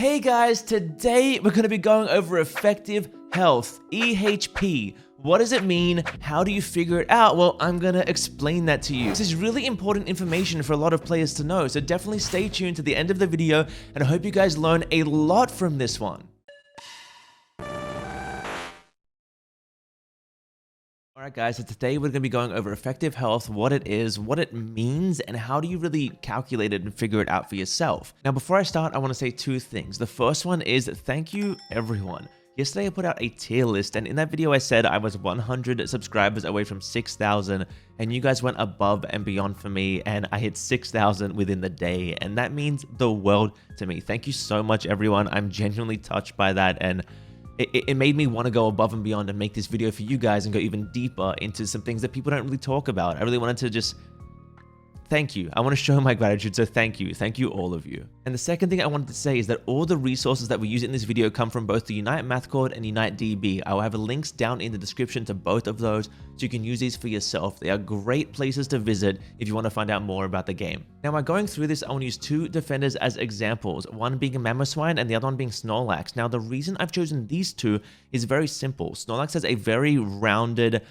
Hey guys, today we're going to be going over effective health, EHP. What does it mean? How do you figure it out? Well, I'm going to explain that to you. This is really important information for a lot of players to know, so definitely stay tuned to the end of the video, and I hope you guys learn a lot from this one. Alright guys, so today we're going to be going over effective health, what it is, what it means, and how do you really calculate it and figure it out for yourself. Now before I start, I want to say two things. The first one is thank you everyone. Yesterday I put out a tier list, and in that video I said I was 100 subscribers away from 6,000, and you guys went above and beyond for me, and I hit 6,000 within the day, and that means the world to me. Thank you so much everyone. I'm genuinely touched by that, and it made me want to go above and beyond and make this video for you guys and go even deeper into some things that people don't really talk about. I really wanted to just thank you. I want to show my gratitude, so thank you. Thank you, all of you. And the second thing I wanted to say is that all the resources that we use in this video come from both the Unite Math Code and Unite DB. I will have links down in the description to both of those, so you can use these for yourself. They are great places to visit if you want to find out more about the game. Now, by going through this, I want to use two defenders as examples, one being a Mamoswine and the other one being Snorlax. Now, the reason I've chosen these two is very simple. Snorlax has a very rounded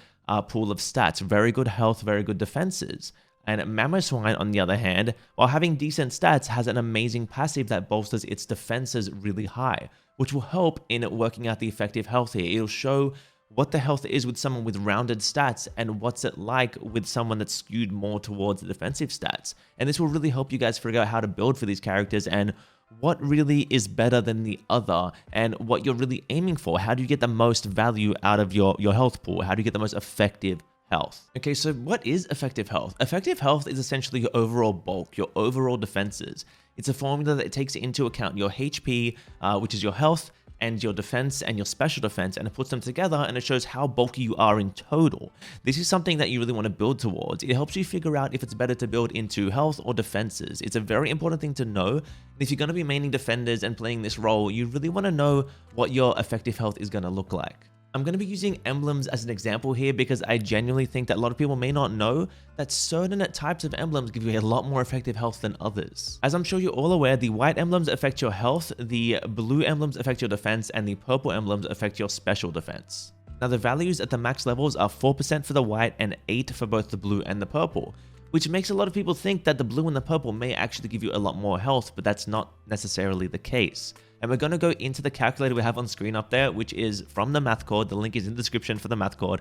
pool of stats, very good health, very good defenses. And Mamoswine, on the other hand, while having decent stats, has an amazing passive that bolsters its defenses really high, which will help in working out the effective health here. It'll show what the health is with someone with rounded stats and what's it like with someone that's skewed more towards the defensive stats. And this will really help you guys figure out how to build for these characters and what really is better than the other and what you're really aiming for. How do you get the most value out of your health pool? How do you get the most effective health? Okay, so what is effective health? Effective health is essentially your overall bulk, your overall defenses. It's a formula that takes into account your HP, which is your health, and your defense and your special defense, and it puts them together and it shows how bulky you are in total. This is something that you really want to build towards. It helps you figure out if it's better to build into health or defenses. It's a very important thing to know. And if you're going to be maining defenders and playing this role, you really want to know what your effective health is going to look like. I'm going to be using emblems as an example here because I genuinely think that a lot of people may not know that certain types of emblems give you a lot more effective health than others. As I'm sure you're all aware, the white emblems affect your health, the blue emblems affect your defense, and the purple emblems affect your special defense. Now the values at the max levels are 4% for the white and 8% for both the blue and the purple, which makes a lot of people think that the blue and the purple may actually give you a lot more health, but that's not necessarily the case. And we're going to go into the calculator we have on screen up there, which is from the math code. The link is in the description for the math code.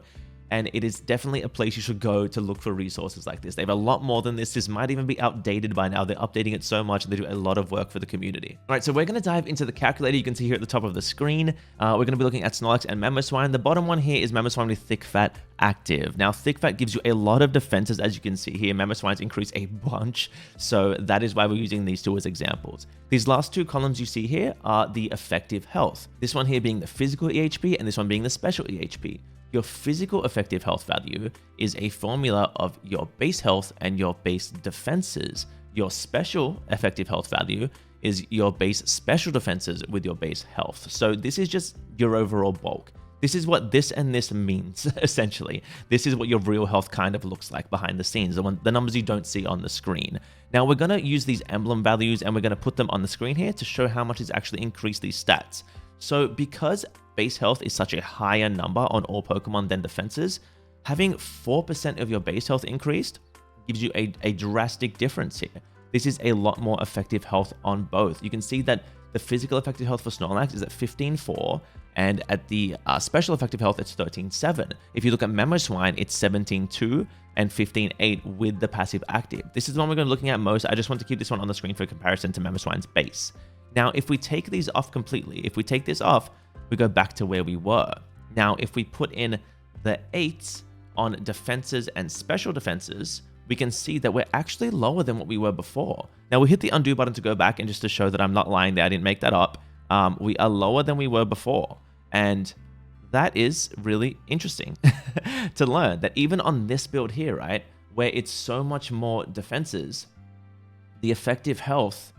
And it is definitely a place you should go to look for resources like this. They have a lot more than this. This might even be outdated by now. They're updating it so much and they do a lot of work for the community. All right, so we're going to dive into the calculator. You can see here at the top of the screen. We're going to be looking at Snorlax and Mamoswine. The bottom one here is Mamoswine with Thick Fat active. Now, Thick Fat gives you a lot of defenses, as you can see here. Mamoswine's increase a bunch, so that is why we're using these two as examples. These last two columns you see here are the effective health. This one here being the physical EHP and this one being the special EHP. Your physical effective health value is a formula of your base health and your base defenses. Your special effective health value is your base special defenses with your base health. So this is just your overall bulk. This is what this and this means, essentially. This is what your real health kind of looks like behind the scenes, the numbers you don't see on the screen. Now, we're going to use these emblem values and we're going to put them on the screen here to show how much it's actually increased these stats. So because base health is such a higher number on all Pokemon than defenses, having 4% of your base health increased gives you a drastic difference here. This is a lot more effective health on both. You can see that the physical effective health for Snorlax is at 15.4, and at the special effective health, it's 13.7. If you look at Mamoswine, it's 17.2 and 15.8 with the passive active. This is the one we're going to be looking at most. I just want to keep this one on the screen for comparison to Mamoswine's base. Now, if we take these off completely, if we take this off, we go back to where we were. Now, if we put in the 8s on defenses and special defenses, we can see that we're actually lower than what we were before. Now, we hit the undo button to go back, and just to show that I'm not lying there, I didn't make that up. We are lower than we were before. And that is really interesting to learn that even on this build here, right, where it's so much more defenses, the effective health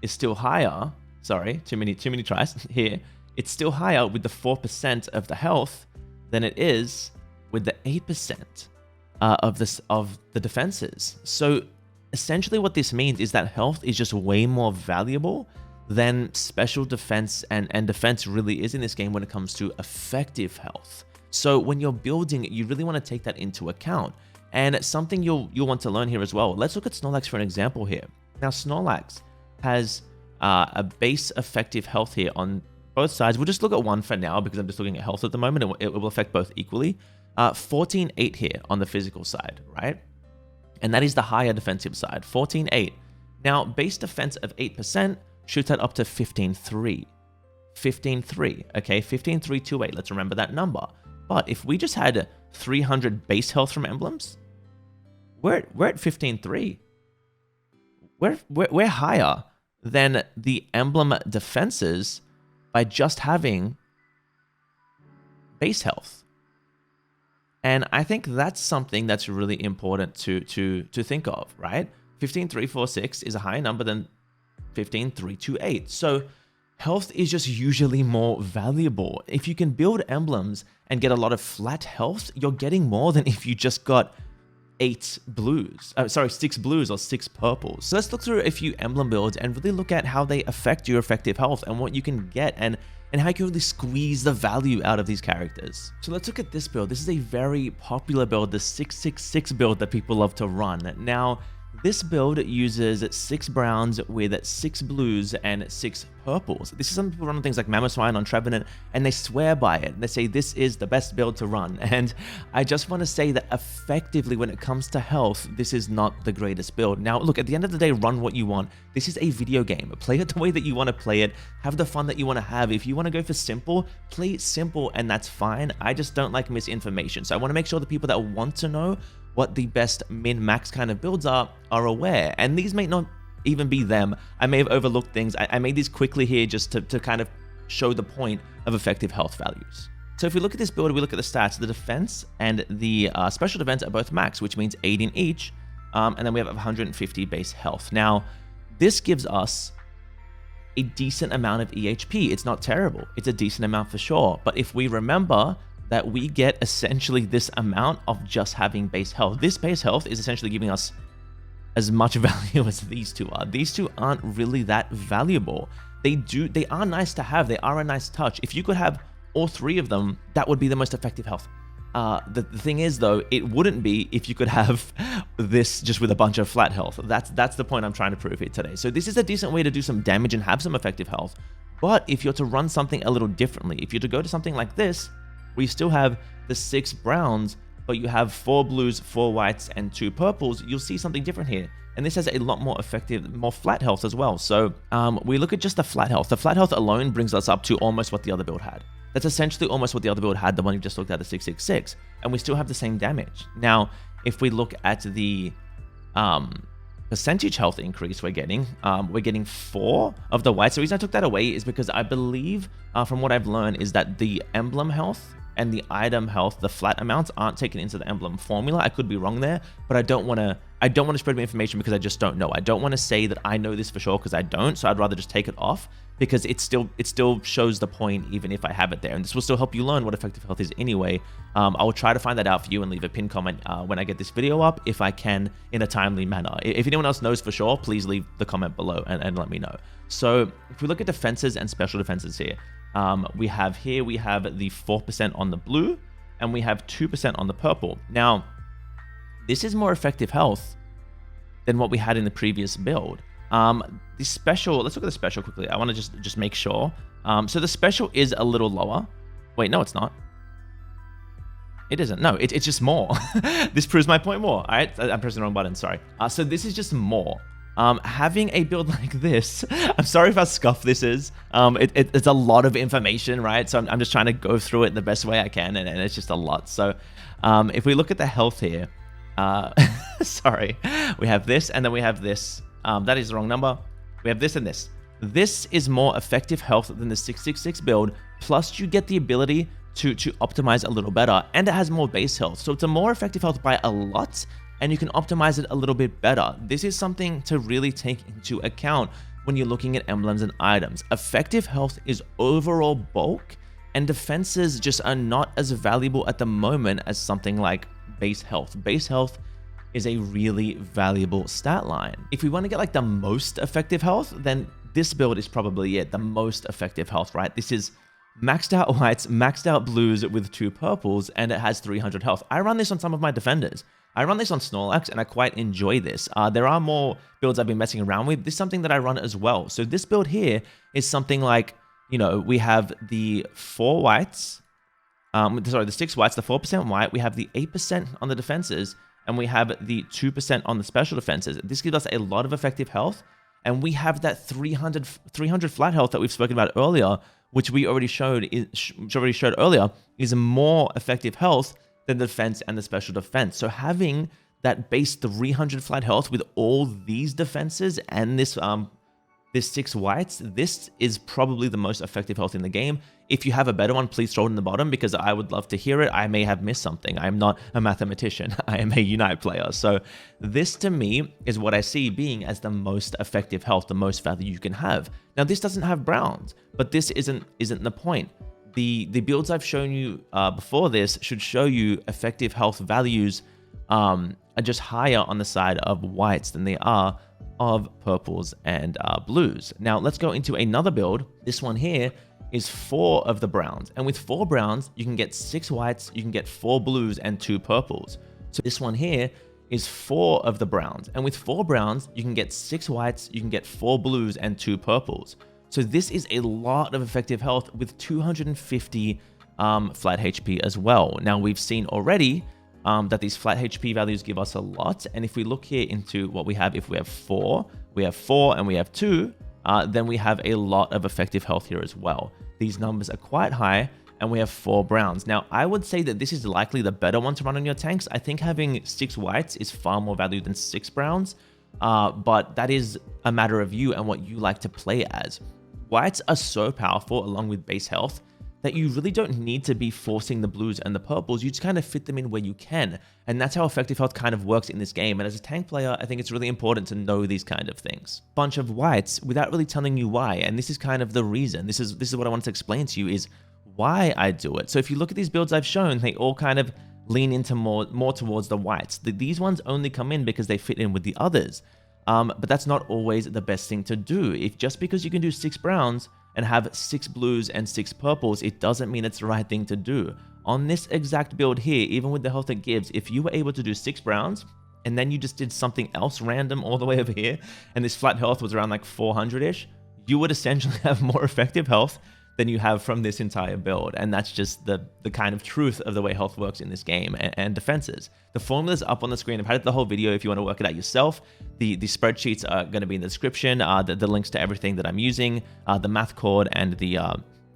is still higher. Sorry, too many tries here. It's still higher with the 4% of the health than it is with the 8% of the defenses. So essentially what this means is that health is just way more valuable then special defense and defense really is in this game when it comes to effective health. So when you're building, you really want to take that into account. And something you'll want to learn here as well. Let's look at Snorlax for an example here. Now, Snorlax has a base effective health here on both sides. We'll just look at one for now because I'm just looking at health at the moment. It will affect both equally. 14.8 here on the physical side, right? And that is the higher defensive side, 14.8. Now, base defense of 8% shoots that up to 15.3. 15.3, okay? 15.328, let's remember that number. But if we just had 300 base health from emblems, we're at 15.3. We're higher than the emblem defenses by just having base health. And I think that's something that's really important to think of, right? 15.346 is a higher number than 15.328. So health is just usually more valuable. If you can build emblems and get a lot of flat health, you're getting more than if you just got 6 blues or 6 purples. So let's look through a few emblem builds and really look at how they affect your effective health and what you can get and how you can really squeeze the value out of these characters. So let's look at this build. This is a very popular build, the 666 build that people love to run. Now, this build uses 6 browns with 6 blues and 6 purples. This is some people run on things like Mamoswine on Trevenant, and they swear by it. They say this is the best build to run. And I just want to say that effectively, when it comes to health, this is not the greatest build. Now, look, at the end of the day, run what you want. This is a video game. Play it the way that you want to play it. Have the fun that you want to have. If you want to go for simple, play it simple, and that's fine. I just don't like misinformation. So I want to make sure the people that want to know what the best min-max kind of builds are aware. And these may not even be them. I may have overlooked things. I made these quickly here just to kind of show the point of effective health values. So if we look at this build, we look at the stats, the defense and the special defense are both max, which means 8 in each. And then we have 150 base health. Now, this gives us a decent amount of EHP. It's not terrible. It's a decent amount for sure. But if we remember that we get essentially this amount of just having base health. This base health is essentially giving us as much value as these two are. These two aren't really that valuable. They are nice to have. They are a nice touch. If you could have all 3 of them, that would be the most effective health. The thing is, though, it wouldn't be if you could have this just with a bunch of flat health. That's the point I'm trying to prove here today. So this is a decent way to do some damage and have some effective health. But if you're to run something a little differently, if you're to go to something like this, we still have the 6 browns, but you have 4 blues, 4 whites, and 2 purples, you'll see something different here. And this has a lot more effective, more flat health as well. So we look at just the flat health. The flat health alone brings us up to almost what the other build had. That's essentially almost what the other build had, the one you just looked at, the 666. And we still have the same damage. Now, if we look at the percentage health increase we're getting 4 of the whites. The reason I took that away is because I believe, from what I've learned, is that the emblem health and the item health, the flat amounts, aren't taken into the emblem formula. I could be wrong there, but I don't want to spread my information because I just don't know. I don't want to say that I know this for sure because I don't, so I'd rather just take it off because it still shows the point even if I have it there. And this will still help you learn what effective health is anyway. I will try to find that out for you and leave a pinned comment when I get this video up, if I can, in a timely manner. If anyone else knows for sure, please leave the comment below and let me know. So if we look at defenses and special defenses here, we have the 4% on the blue and we have 2% on the purple. Now, this is more effective health than what we had in the previous build. The special, let's look at the special quickly. I want to just make sure. So the special is a little lower. Wait, no, it's not. It isn't. No, it's just more. This proves my point more. All right, I'm pressing the wrong button. Sorry. So this is just more. Having a build like this, I'm sorry if how scuffed this is. It's a lot of information, right? So I'm just trying to go through it the best way I can, and it's just a lot. So if we look at the health here, sorry, we have this, and then we have this. That is the wrong number. We have this and this. This is more effective health than the 666 build, plus you get the ability to optimize a little better, and it has more base health. So it's a more effective health by a lot, and you can optimize it a little bit better. This is something to really take into account when you're looking at emblems and items. Effective health is overall bulk, and defenses just are not as valuable at the moment as something like base health. Base health is a really valuable stat line. If we want to get like the most effective health, then this build is probably the most effective health, right? This is maxed out whites, maxed out blues with 2 purples, and it has 300 health. I run this on some of my defenders. I run this on Snorlax, and I quite enjoy this. There are more builds I've been messing around with. This is something that I run as well. So this build here is something like, you know, we have the 4 whites, the 6 whites, the 4% white, we have the 8% on the defenses, and we have the 2% on the special defenses. This gives us a lot of effective health, and we have that 300 flat health that we've spoken about earlier, which we already showed earlier, is more effective health than the defense and the special defense. So having that base 300 flat health with all these defenses and this 6 whites, this is probably the most effective health in the game. If you have a better one, please throw it in the bottom because I would love to hear it. I may have missed something. I am not a mathematician. I am a Unite player. So this to me is what I see being as the most effective health, the most value you can have. Now this doesn't have browns, but this isn't the point. The builds I've shown you before this should show you effective health values are just higher on the side of whites than they are of purples and blues. Now let's go into another build. This one here is 4 of the browns, and with 4 browns you can get 6 whites, you can get 4 blues and 2 purples. So this one here is 4 of the browns, and with 4 browns you can get 6 whites, you can get 4 blues and 2 purples. So this is a lot of effective health with 250 flat HP as well. Now we've seen already that these flat HP values give us a lot, and if we look here into what we have, if we have 4, and we have 2, then we have a lot of effective health here as well. These numbers are quite high, and we have 4 browns. Now, I would say that this is likely the better one to run on your tanks. I think having 6 whites is far more value than 6 browns, but that is a matter of you and what you like to play as. Whites are so powerful along with base health that you really don't need to be forcing the blues and the purples. You just kind of fit them in where you can. And that's how effective health kind of works in this game. And as a tank player, I think it's really important to know these kind of things. Bunch of whites without really telling you why. And this is kind of the reason. This is what I want to explain to you is why I do it. So if you look at these builds I've shown, they all kind of lean into more towards the whites. These ones only come in because they fit in with the others. But that's not always the best thing to do. If just because you can do 6 browns and have 6 blues and 6 purples, it doesn't mean it's the right thing to do. On this exact build here, even with the health it gives, if you were able to do 6 browns and then you just did something else random all the way over here, and this flat health was around like 400-ish, you would essentially have more effective health than you have from this entire build. And that's just the kind of truth of the way health works in this game and defenses. The formula's up on the screen. I've had it the whole video if you want to work it out yourself. The spreadsheets are going to be in the description. The links to everything that I'm using, the math cord and the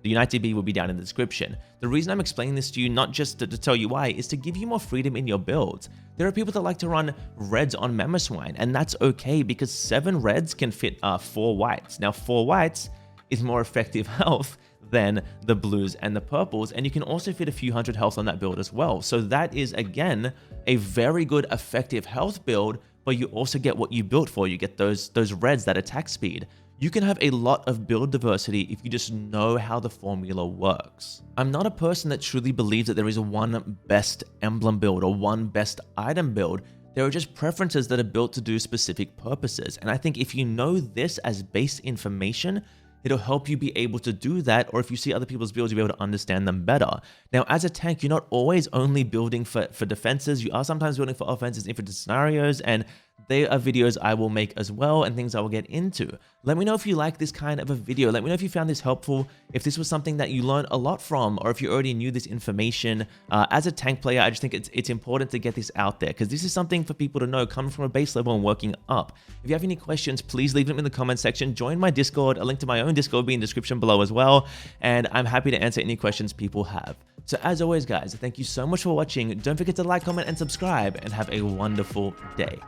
UniteDB will be down in the description. The reason I'm explaining this to you, not just to tell you why, is to give you more freedom in your builds. There are people that like to run reds on Mamoswine, and that's okay because 7 reds can fit 4 whites. Now 4 whites is more effective health than the blues and the purples, and you can also fit a few hundred health on that build as well. So that is again a very good effective health build, but you also get what you built for. You get those reds, that attack speed. You can have a lot of build diversity if you just know how the formula works. I'm not a person that truly believes that there is one best emblem build or one best item build. There are just preferences that are built to do specific purposes, and I think if you know this as base information, it'll help you be able to do that, or if you see other people's builds, you'll be able to understand them better. Now, as a tank, you're not always only building for defenses. You are sometimes building for offenses in different scenarios, and they are videos I will make as well and things I will get into. Let me know if you like this kind of a video. Let me know if you found this helpful, if this was something that you learned a lot from, or if you already knew this information. As a tank player, I just think it's important to get this out there because this is something for people to know coming from a base level and working up. If you have any questions, please leave them in the comment section. Join my Discord. A link to my own Discord will be in the description below as well, and I'm happy to answer any questions people have. So as always, guys, thank you so much for watching. Don't forget to like, comment, and subscribe, and have a wonderful day.